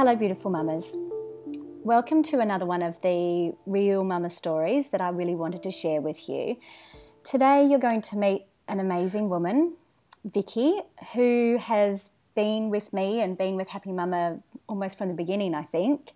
Hello, beautiful mamas. Welcome to another one of the real mama stories that I really wanted to share with you. Today you're going to meet an amazing woman, Vicki, who has been with me and been with Happy Mama almost from the beginning, I think.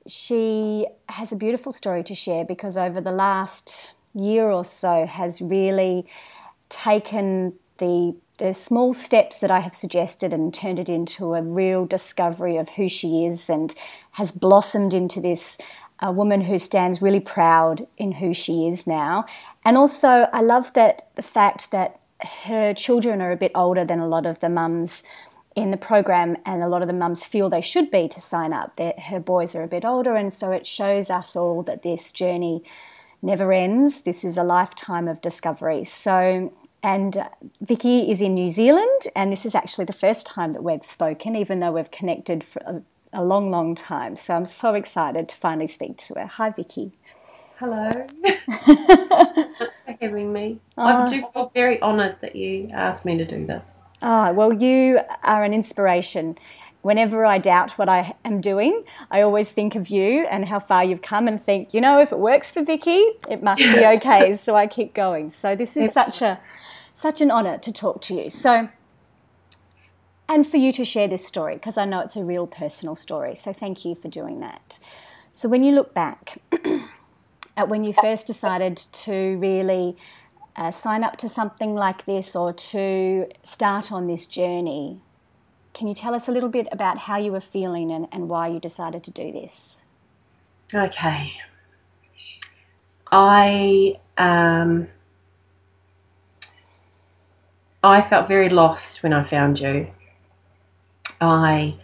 She has a beautiful story to share because over the last year or so has really taken the small steps that I have suggested and turned it into a real discovery of who she is, and has blossomed into this woman who stands really proud in who she is now. And also I love that the fact that her children are a bit older than a lot of the mums in the program, and a lot of the mums feel they should be to sign up. Her boys are a bit older, and so it shows us all that this journey never ends. This is a lifetime of discovery. And Vicki is in New Zealand, and this is actually the first time that we've spoken, even though we've connected for a long, long time. So I'm so excited to finally speak to her. Hi, Vicki. Hello. Thanks for having me. I do feel very honoured that you asked me to do this. Well, you are an inspiration. Whenever I doubt what I am doing, I always think of you and how far you've come and think, you know, if it works for Vicki, it must be okay. So I keep going. So this is such an honour to talk to you. So, and for you to share this story, because I know it's a real personal story. So thank you for doing that. So when you look back at when you first decided to really sign up to something like this, or to start on this journey, can you tell us a little bit about how you were feeling and why you decided to do this? Okay. I felt very lost when I found you. I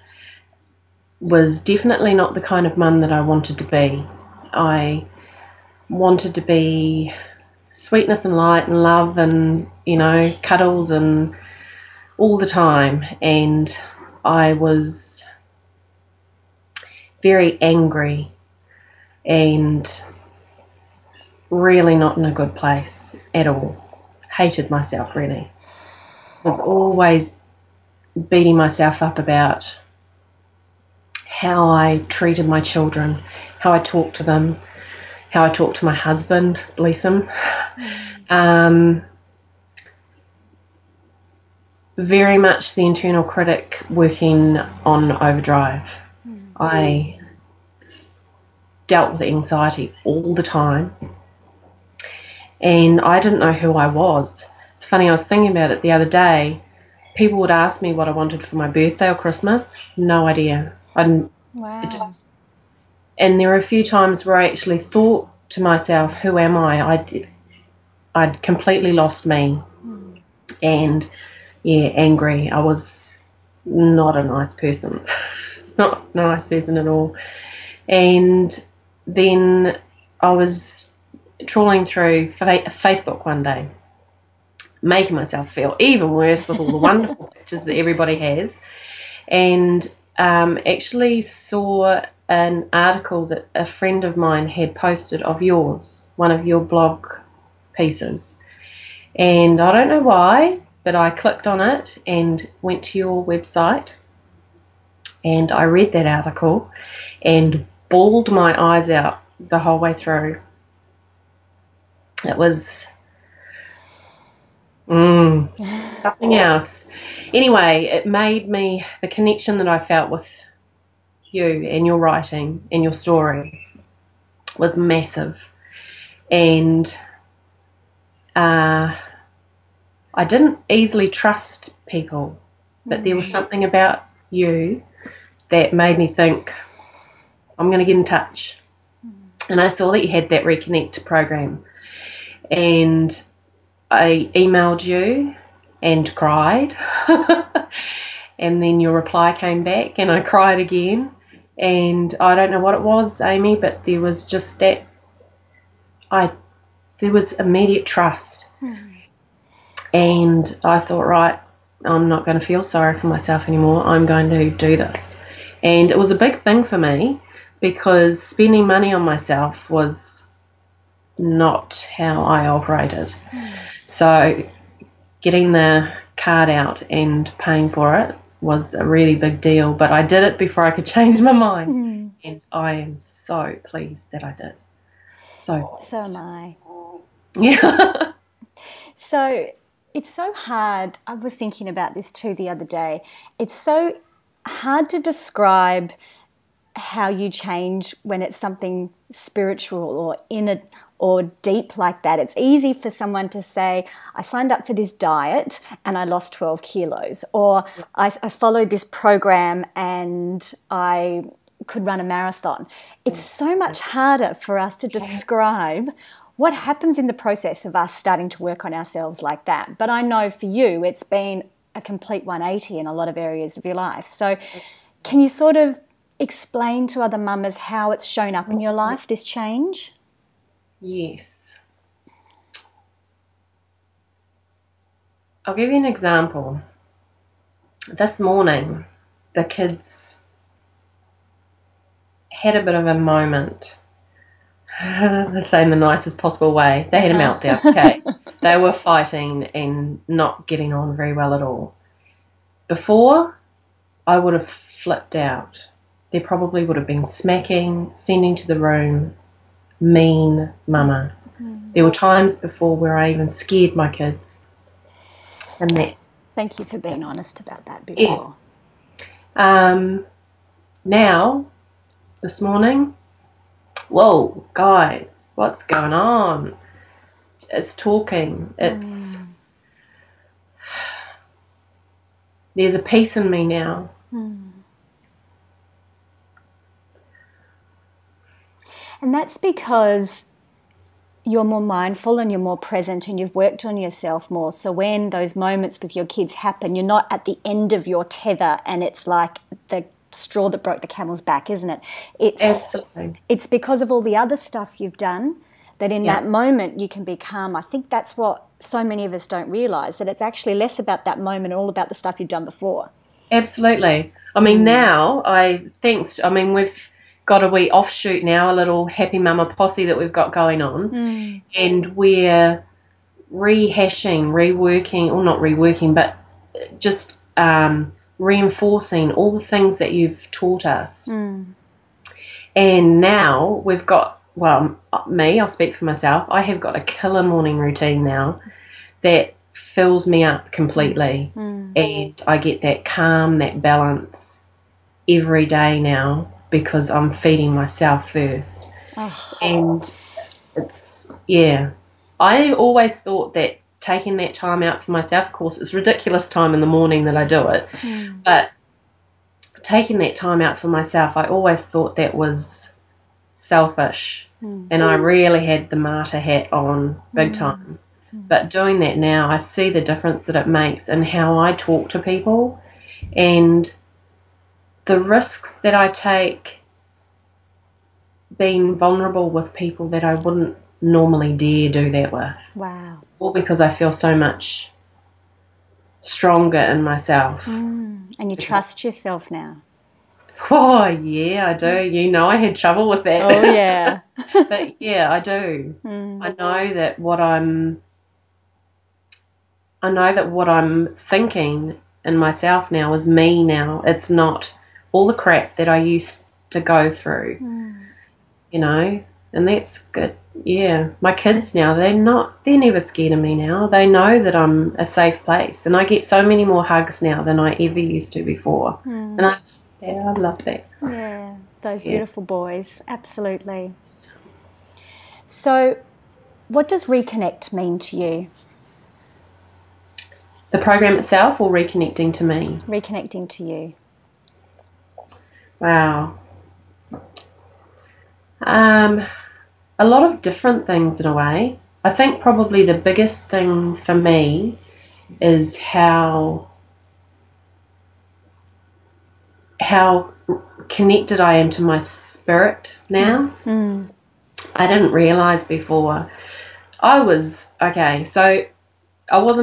was definitely not the kind of mum that I wanted to be. I wanted to be sweetness and light and love and, you know, cuddles and all the time. And I was very angry and really not in a good place at all. Hated myself, really. Was always beating myself up about how I treated my children, how I talked to them, how I talked to my husband, bless him. Very much the internal critic working on overdrive. I dealt with anxiety all the time, and I didn't know who I was. It's funny, I was thinking about it the other day. People would ask me what I wanted for my birthday or Christmas. No idea. I didn't. Wow. And there were a few times where I actually thought to myself, who am I? I'd completely lost me. And yeah, angry. I was not a nice person. Not a nice person at all. And then I was trawling through Facebook one day, making myself feel even worse with all the wonderful pictures that everybody has, and actually saw an article that a friend of mine had posted of yours, one of your blog pieces. And I don't know why, but I clicked on it and went to your website, and I read that article and bawled my eyes out the whole way through. It was something else. Anyway, it made me, the connection that I felt with you and your writing and your story was massive. And I didn't easily trust people, but there was something about you that made me think, I'm going to get in touch. And I saw that you had that Reconnect program, and I emailed you and cried. And then your reply came back and I cried again. And I don't know what it was, Amy, but there was just that, there was immediate trust. And I thought, right, I'm not going to feel sorry for myself anymore. I'm going to do this. And it was a big thing for me, because spending money on myself was not how I operated. So getting the card out and paying for it was a really big deal, but I did it before I could change my mind. And I am so pleased that I did. So am I. Yeah. So it's so hard. I was thinking about this too the other day. It's so hard to describe how you change when it's something spiritual or inner or deep like that. It's easy for someone to say, I signed up for this diet and I lost 12 kilos, or I followed this program and I could run a marathon. It's so much harder for us to describe what happens in the process of us starting to work on ourselves like that. But I know for you, it's been a complete 180 in a lot of areas of your life. So can you sort of explain to other mamas how it's shown up in your life, this change? Yes. I'll give you an example. This morning, the kids had a bit of a moment. I say in the nicest possible way. They had a meltdown. Okay. They were fighting and not getting on very well at all. Before, I would have flipped out. There probably would have been smacking, sending to the room, mean mama. There were times before where I even scared my kids. And that. Thank you for being honest about that before. Yeah. Now, this morning, whoa, guys, what's going on? It's talking. It's there's a peace in me now. And that's because you're more mindful and you're more present and you've worked on yourself more. So when those moments with your kids happen, you're not at the end of your tether and it's like the straw that broke the camel's back, isn't it? Absolutely. It's because of all the other stuff you've done that in that moment you can be calm. I think that's what so many of us don't realise, that it's actually less about that moment and all about the stuff you've done before. Absolutely. I mean, now we've got a wee offshoot now, a little happy mama posse that we've got going on, and we're rehashing, reworking, or not reworking, but just reinforcing all the things that you've taught us. And now we've got, well, me, I'll speak for myself, I have got a killer morning routine now that fills me up completely, and I get that calm, that balance every day now because I'm feeding myself first. And it's, I always thought that taking that time out for myself, of course, it's ridiculous time in the morning that I do it, but taking that time out for myself, I always thought that was selfish, and I really had the martyr hat on big time. But doing that now, I see the difference that it makes in how I talk to people and the risks that I take being vulnerable with people that I wouldn't normally dare do that with. Wow. All because I feel so much stronger in myself. And you trust yourself now. Oh, yeah, I do. You know, I had trouble with that. Oh, yeah. But, yeah, I do. I know that what I'm thinking in myself now is me now. It's not all the crap that I used to go through, you know, and that's good. Yeah, my kids now, they're never scared of me now. They know that I'm a safe place, and I get so many more hugs now than I ever used to before. And I love that. Yeah, those beautiful boys, absolutely. So what does reconnect mean to you? The program itself, or reconnecting to me? Reconnecting to you. Wow. A lot of different things in a way. I think probably the biggest thing for me is how connected I am to my spirit now. I didn't realise before. I wasn't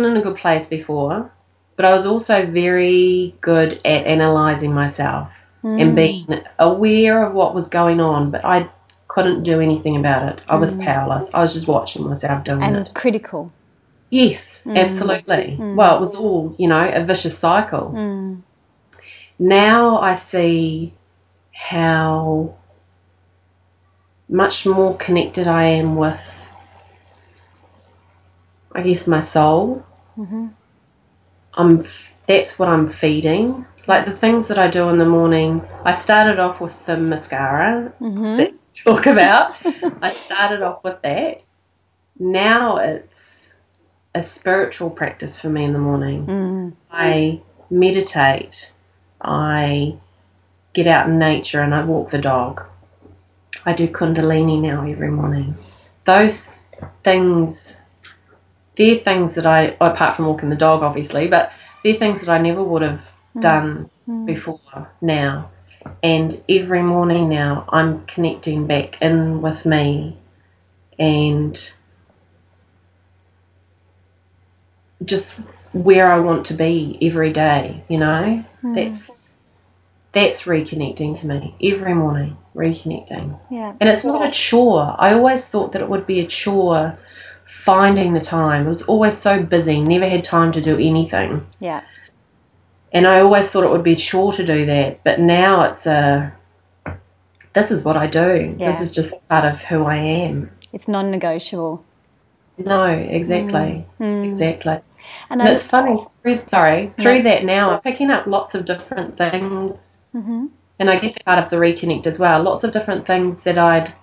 in a good place before, but I was also very good at analysing myself and being aware of what was going on, but I couldn't do anything about it. I was powerless. I was just watching myself doing it. And critical. Yes, absolutely. Well, it was all, you know, a vicious cycle. now I see how much more connected I am with, I guess, my soul. Mm-hmm. That's what I'm feeding. Like the things that I do in the morning, I started off with the mascara that you talk about. I started off with that. Now it's a spiritual practice for me in the morning. I meditate. I get out in nature and I walk the dog. I do Kundalini now every morning. Those things, they're things that apart from walking the dog obviously, but they're things that I never would have done before now. And every morning now I'm connecting back in with me and just where I want to be every day, you know? That's reconnecting to me every morning, reconnecting. Yeah. And it's not a chore. I always thought that it would be a chore finding the time. I was always so busy, never had time to do anything. Yeah. And I always thought it would be a chore to do that. But now this is what I do. Yeah. This is just part of who I am. It's non-negotiable. No, exactly. Exactly. And And it's funny, through that now, I'm picking up lots of different things. And I guess part of the reconnect as well, lots of different things that I'd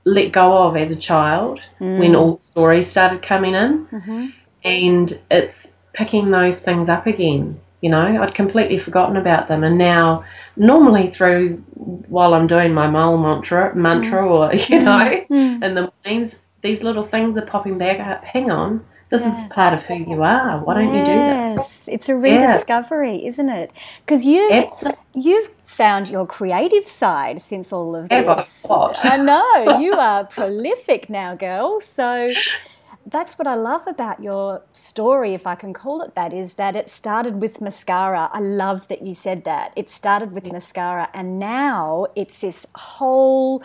let go of as a child when all the stories started coming in. And it's picking those things up again. You know, I'd completely forgotten about them. And now, normally while I'm doing my mole mantra or, you know, in the mornings, these little things are popping back up. Hang on. This is part of who you are. Why don't you do this? Yes, it's a rediscovery, isn't it? Because you've found your creative side since all of this. I know, you are prolific now, girl. So that's what I love about your story, if I can call it that, is that it started with mascara. I love that you said that. It started with mascara, and now it's this whole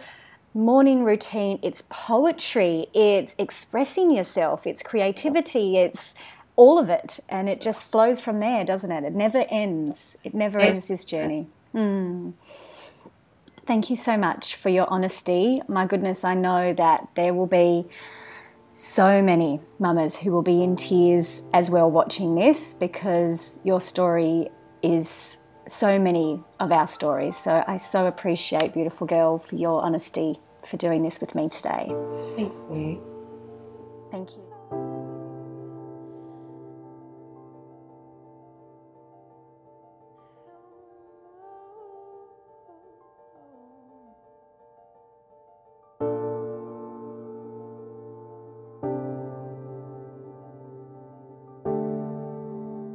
morning routine. It's poetry, it's expressing yourself, it's creativity, it's all of it, and it just flows from there, doesn't it? It never ends. It never ends, this journey. Thank you so much for your honesty. My goodness, I know that there will be so many mamas who will be in tears as well watching this, because your story is so many of our stories. So I so appreciate, beautiful girl, for your honesty, for doing this with me today. Thank you. Thank you.